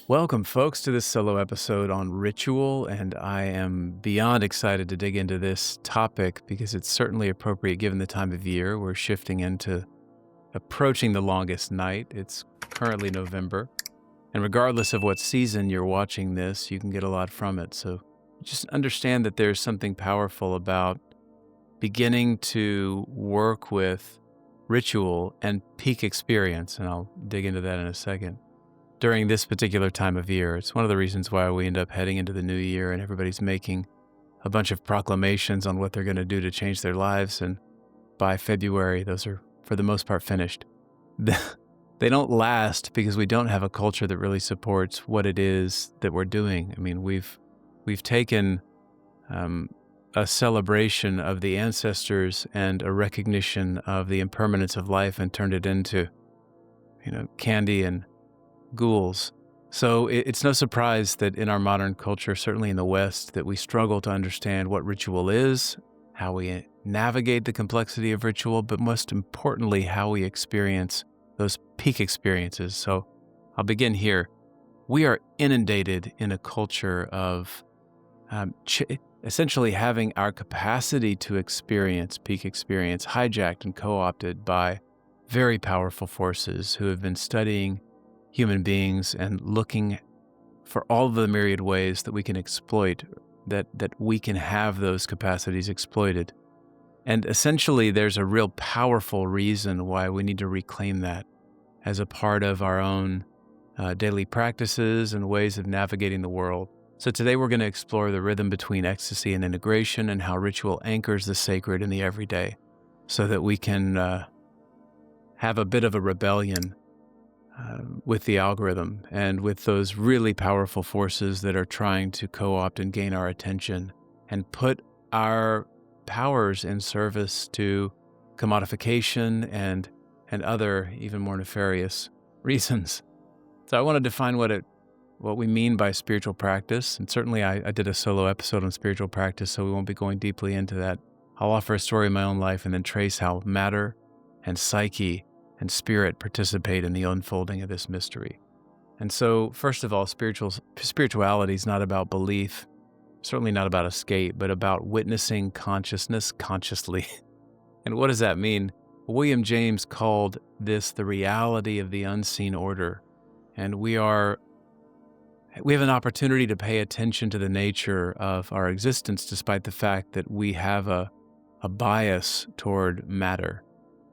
Welcome, folks, to this solo episode on ritual, and I am beyond excited to dig into this topic because it's certainly appropriate given the time of year. We're shifting into approaching the longest night. It's currently November, and regardless of what season you're watching this, you can get a lot from it. So just understand that there's something powerful about beginning to work with ritual and peak experience, and I'll dig into that in a second. During this particular time of year, it's one of the reasons why we end up heading into the new year and everybody's making a bunch of proclamations on what they're going to do to change their lives. And by February, those are, for the most part, finished. They don't last because we don't have a culture that really supports what it is that we're doing. I mean, we've taken a celebration of the ancestors and a recognition of the impermanence of life and turned it into, candy and ghouls. So it's no surprise that in our modern culture, certainly in the West, that we struggle to understand what ritual is, how we navigate the complexity of ritual, but most importantly, how we experience those peak experiences. So I'll begin here. We are inundated in a culture of essentially having our capacity to experience peak experience hijacked and co-opted by very powerful forces who have been studying human beings and looking for all the myriad ways that we can exploit, that we can have those capacities exploited. And essentially, there's a real powerful reason why we need to reclaim that as a part of our own daily practices and ways of navigating the world. So today we're going to explore the rhythm between ecstasy and integration and how ritual anchors the sacred in the everyday so that we can have a bit of a rebellion with the algorithm and with those really powerful forces that are trying to co-opt and gain our attention and put our powers in service to commodification and other even more nefarious reasons. So I want to define what we mean by spiritual practice, and certainly I did a solo episode on spiritual practice, so we won't be going deeply into that. I'll offer a story of my own life and then trace how matter and psyche and spirit participate in the unfolding of this mystery. And so, first of all, spirituality is not about belief, certainly not about escape, but about witnessing consciousness consciously. And what does that mean? William James called this the reality of the unseen order. And we have an opportunity to pay attention to the nature of our existence, despite the fact that we have a bias toward matter.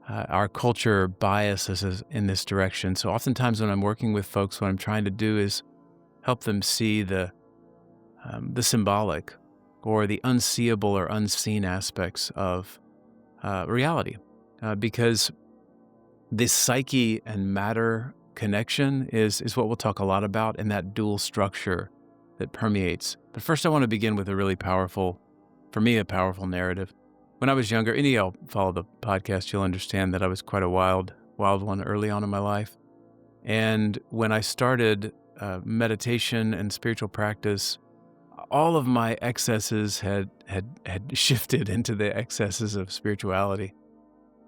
Our culture biases us in this direction. So oftentimes when I'm working with folks, what I'm trying to do is help them see the symbolic or the unseeable or unseen aspects of reality. Because this psyche and matter connection is what we'll talk a lot about in that dual structure that permeates. But first I want to begin with a powerful narrative. When I was younger, any of y'all follow the podcast, you'll understand that I was quite a wild one early on in my life. And when I started meditation and spiritual practice, all of my excesses had shifted into the excesses of spirituality.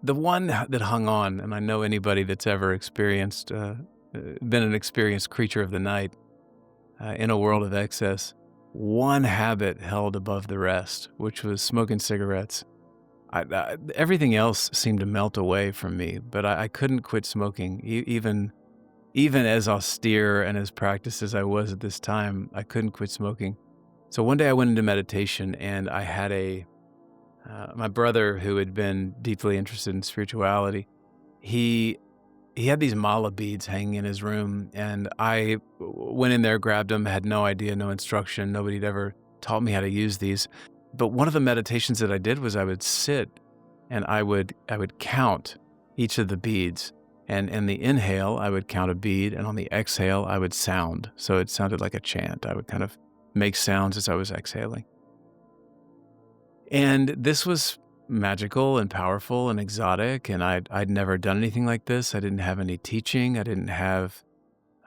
The one that hung on, and I know anybody that's ever been an experienced creature of the night in a world of excess, one habit held above the rest, which was smoking cigarettes. Everything else seemed to melt away from me, but I couldn't quit smoking. Even as austere and as practiced as I was at this time, I couldn't quit smoking. So one day I went into meditation, and I had my brother, who had been deeply interested in spirituality, he had these mala beads hanging in his room, and I went in there, grabbed them, had no idea, no instruction. Nobody had ever taught me how to use these. But one of the meditations that I did was I would sit and I would count each of the beads. And in the inhale, I would count a bead, and on the exhale, I would sound. So it sounded like a chant. I would kind of make sounds as I was exhaling. And this was magical and powerful and exotic, and I'd never done anything like this. I didn't have any teaching. I didn't have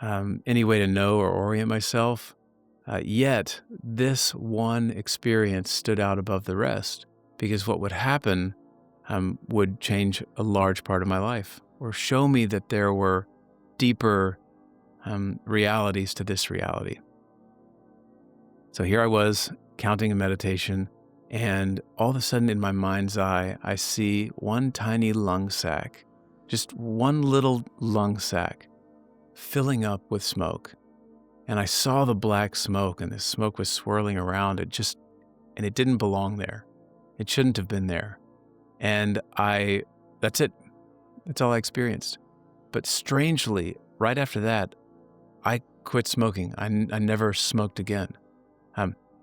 any way to know or orient myself. Yet, this one experience stood out above the rest, because what would happen would change a large part of my life, or show me that there were deeper realities to this reality. So here I was counting in meditation, and all of a sudden in my mind's eye, I see one tiny lung sac, just one little lung sac filling up with smoke. And I saw the black smoke, and the smoke was swirling around. And it didn't belong there. It shouldn't have been there. And that's it. That's all I experienced. But strangely, right after that, I quit smoking. I never smoked again.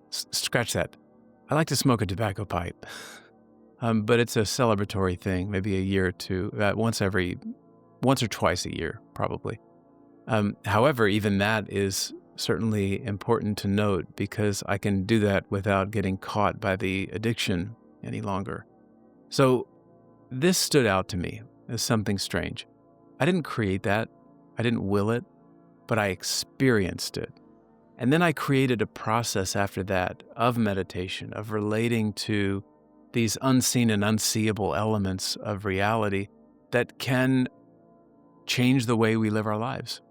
Scratch that. I like to smoke a tobacco pipe, but it's a celebratory thing, maybe a year or two, once or twice a year, probably. However, even that is certainly important to note because I can do that without getting caught by the addiction any longer. So this stood out to me as something strange. I didn't create that. I didn't will it, but I experienced it. And then I created a process after that of meditation, of relating to these unseen and unseeable elements of reality that can change the way we live our lives.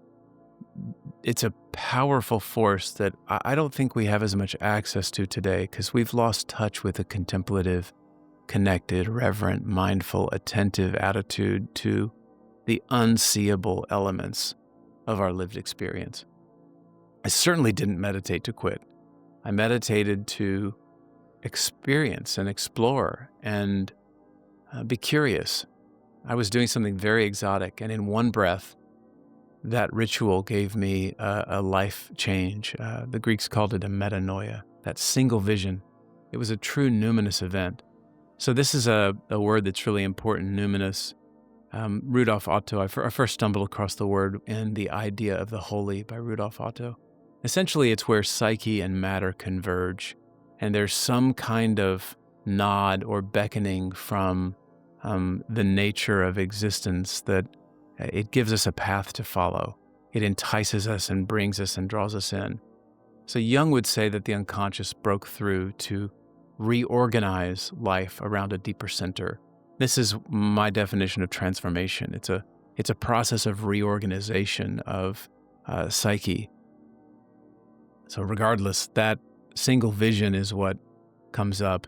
It's a powerful force that I don't think we have as much access to today because we've lost touch with a contemplative, connected, reverent, mindful, attentive attitude to the unseeable elements of our lived experience. I certainly didn't meditate to quit. I meditated to experience and explore and be curious. I was doing something very exotic, and in one breath, that ritual gave me a life change. The Greeks called it a metanoia, that single vision. It was a true numinous event. So this is a word that's really important, numinous. Rudolf Otto, I first stumbled across the word in The Idea of the Holy by Rudolf Otto. Essentially, it's where psyche and matter converge, and there's some kind of nod or beckoning from the nature of existence that it gives us a path to follow. It entices us and brings us and draws us in. So Jung would say that the unconscious broke through to reorganize life around a deeper center. This is my definition of transformation. It's a process of reorganization of psyche. So regardless, that single vision is what comes up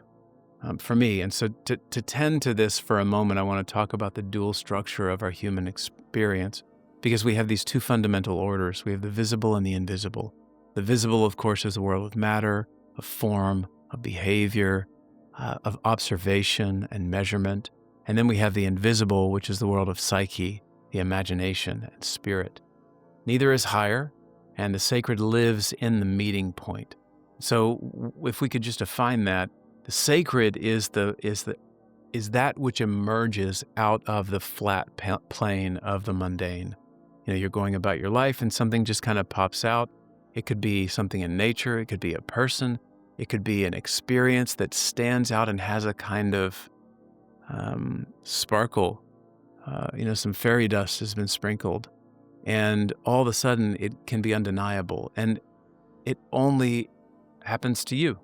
for me. And so to tend to this for a moment, I want to talk about the dual structure of our human experience, because we have these two fundamental orders. We have the visible and the invisible. The visible, of course, is the world of matter, of form, of behavior, of observation and measurement. And then we have the invisible, which is the world of psyche, the imagination and spirit. Neither is higher, and the sacred lives in the meeting point. So if we could just define that, the sacred is that which emerges out of the flat plane of the mundane. You're going about your life and something just kind of pops out. It could be something in nature, it could be a person, it could be an experience that stands out and has a kind of sparkle. Some fairy dust has been sprinkled, and all of a sudden it can be undeniable, and it only happens to you.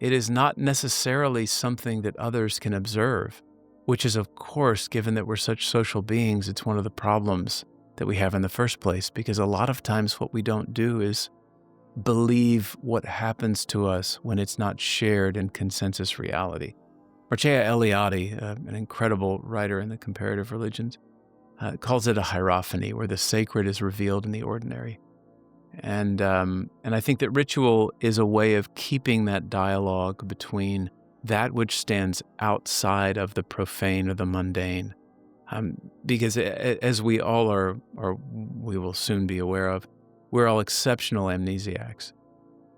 It is not necessarily something that others can observe, which is, of course, given that we're such social beings, it's one of the problems that we have in the first place, because a lot of times what we don't do is believe what happens to us when it's not shared in consensus reality. Mircea Eliade, an incredible writer in the comparative religions, calls it a hierophany, where the sacred is revealed in the ordinary. And I think that ritual is a way of keeping that dialogue between that which stands outside of the profane or the mundane. Because as we all are, or we will soon be aware of, we're all exceptional amnesiacs.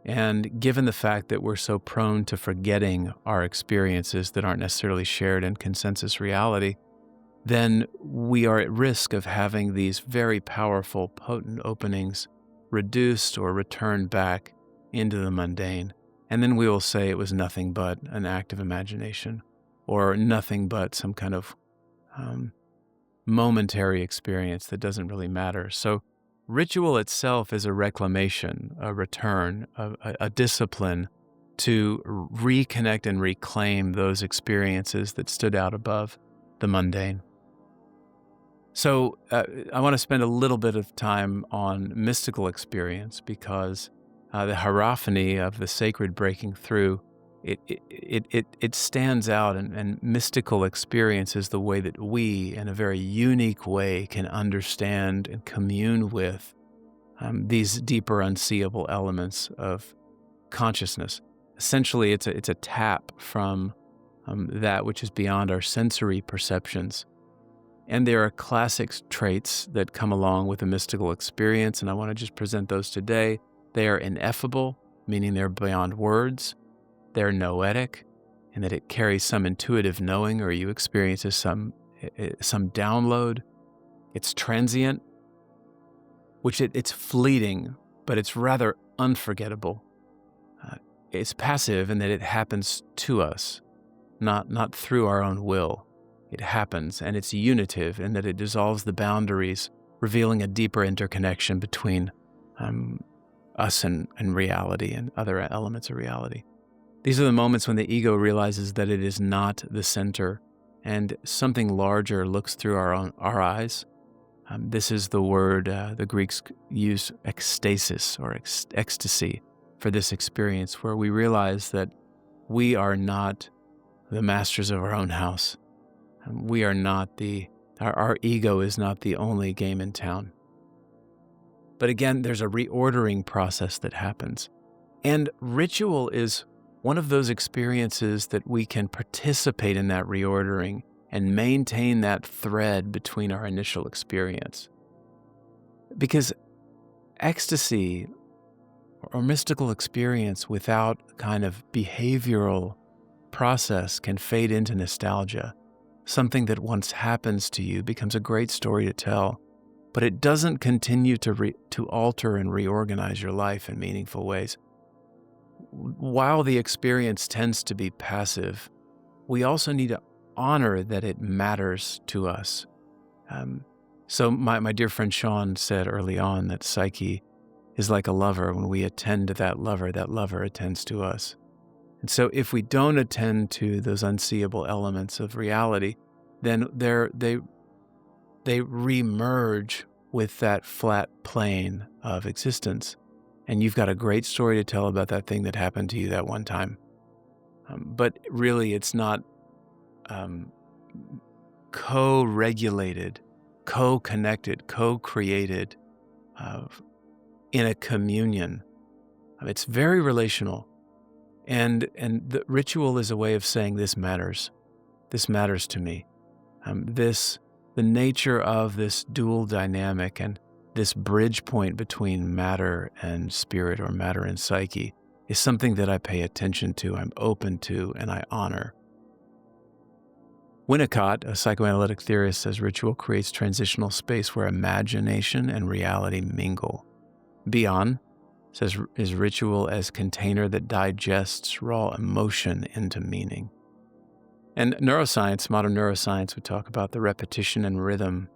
And given the fact that we're so prone to forgetting our experiences that aren't necessarily shared in consensus reality, then we are at risk of having these very powerful, potent openings reduced or returned back into the mundane. And then we will say it was nothing but an act of imagination, or nothing but some kind of momentary experience that doesn't really matter. So ritual itself is a reclamation, a return, a discipline to reconnect and reclaim those experiences that stood out above the mundane. I want to spend a little bit of time on mystical experience because the hierophany of the sacred breaking through, it stands out, and mystical experience is the way that we, in a very unique way, can understand and commune with these deeper, unseeable elements of consciousness. Essentially, it's a tap from that which is beyond our sensory perceptions. And there are classic traits that come along with a mystical experience, and I want to just present those today. They are ineffable, meaning they're beyond words. They're noetic, in that it carries some intuitive knowing, or you experience some download. It's transient, which it's fleeting, but it's rather unforgettable. It's passive in that it happens to us, not through our own will. It happens, and it's unitive in that it dissolves the boundaries, revealing a deeper interconnection between us and reality and other elements of reality. These are the moments when the ego realizes that it is not the center, and something larger looks through our eyes. This is the word the Greeks use, ecstasis or ecstasy, for this experience, where we realize that we are not the masters of our own house. We are not our ego is not the only game in town. But again, there's a reordering process that happens. And ritual is one of those experiences that we can participate in that reordering and maintain that thread between our initial experience. Because ecstasy or mystical experience without kind of behavioral process can fade into nostalgia. Something that once happens to you becomes a great story to tell, but it doesn't continue to alter and reorganize your life in meaningful ways. While the experience tends to be passive, we also need to honor that it matters to us. So my dear friend Sean said early on that psyche is like a lover. When we attend to that lover attends to us. And so if we don't attend to those unseeable elements of reality, then they remerge with that flat plane of existence. And you've got a great story to tell about that thing that happened to you that one time. But really, it's not co-regulated, co-connected, co-created in a communion. It's very relational. And the ritual is a way of saying this matters. This matters to me. The nature of this dual dynamic and this bridge point between matter and spirit, or matter and psyche, is something that I pay attention to, I'm open to, and I honor. Winnicott, a psychoanalytic theorist, says ritual creates transitional space where imagination and reality mingle. Bion says is ritual as container that digests raw emotion into meaning. And neuroscience, modern neuroscience, would talk about the repetition and rhythm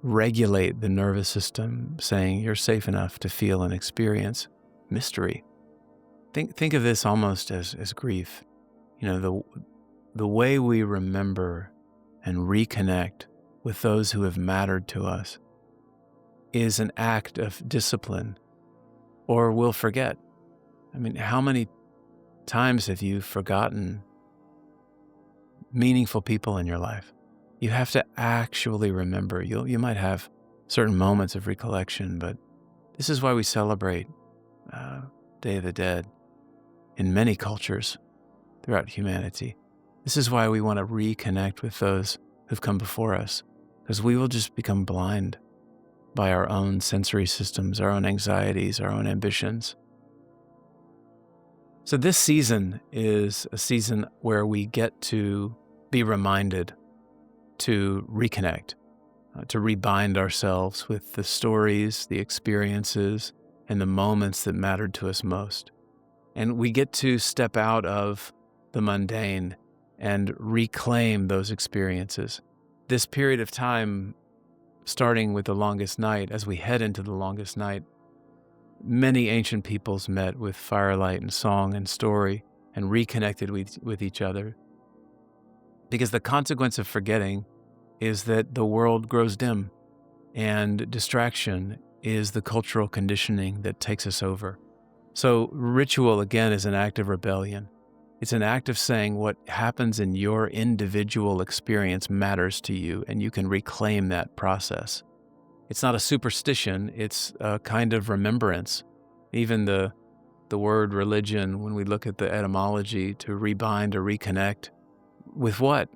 regulate the nervous system, saying you're safe enough to feel and experience mystery. Think of this almost as grief. The way we remember and reconnect with those who have mattered to us is an act of discipline, or we'll forget. How many times have you forgotten meaningful people in your life? You have to actually remember. You might have certain moments of recollection, but this is why we celebrate Day of the Dead in many cultures throughout humanity. This is why we want to reconnect with those who've come before us, because we will just become blind by our own sensory systems, our own anxieties, our own ambitions. So this season is a season where we get to be reminded to reconnect, to rebind ourselves with the stories, the experiences, and the moments that mattered to us most. And we get to step out of the mundane and reclaim those experiences. This period of time, starting with the longest night, as we head into the longest night, many ancient peoples met with firelight and song and story and reconnected with each other. Because the consequence of forgetting is that the world grows dim, and distraction is the cultural conditioning that takes us over. So ritual, again, is an act of rebellion. It's an act of saying what happens in your individual experience matters to you, and you can reclaim that process. It's not a superstition, it's a kind of remembrance. Even the word religion, when we look at the etymology, to rebind or reconnect, with what?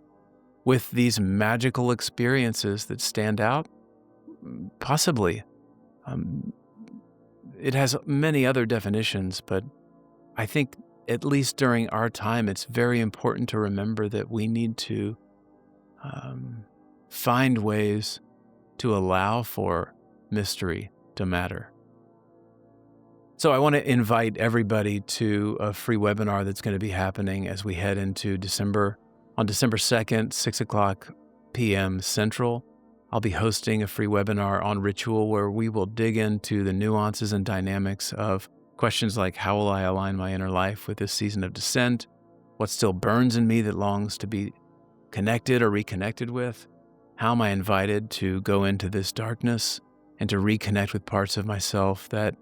With these magical experiences that stand out? Possibly. Um, it has many other definitions, but I think at least during our time, it's very important to remember that we need to find ways to allow for mystery to matter. So I want to invite everybody to a free webinar that's going to be happening as we head into December. On December 2nd, 6 o'clock p.m. Central, I'll be hosting a free webinar on ritual where we will dig into the nuances and dynamics of questions like, how will I align my inner life with this season of descent? What still burns in me that longs to be connected or reconnected with? How am I invited to go into this darkness and to reconnect with parts of myself that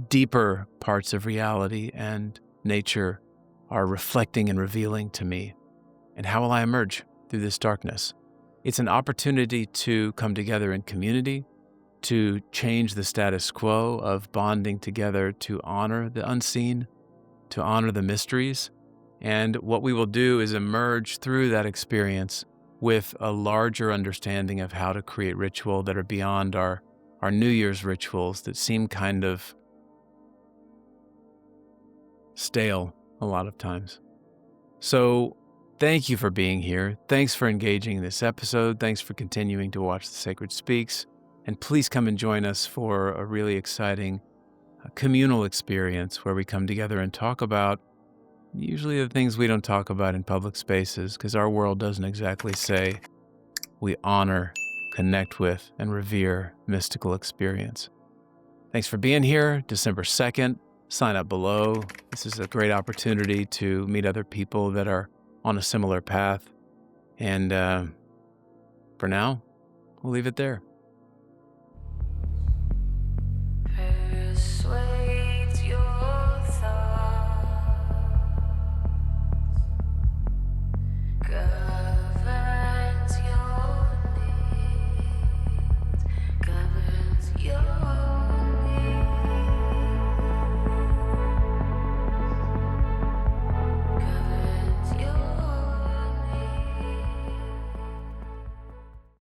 deeper parts of reality and nature are reflecting and revealing to me? And how will I emerge through this darkness? It's an opportunity to come together in community, to change the status quo of bonding together, to honor the unseen, to honor the mysteries. And what we will do is emerge through that experience with a larger understanding of how to create ritual that are beyond our New Year's rituals that seem kind of stale a lot of times. So thank you for being here. Thanks for engaging in this episode. Thanks for continuing to watch The Sacred Speaks. And please come and join us for a really exciting communal experience where we come together and talk about usually the things we don't talk about in public spaces, because our world doesn't exactly say we honor, connect with, and revere mystical experience. Thanks for being here. December 2nd, sign up below. This is a great opportunity to meet other people that are on a similar path. And for now, we'll leave it there.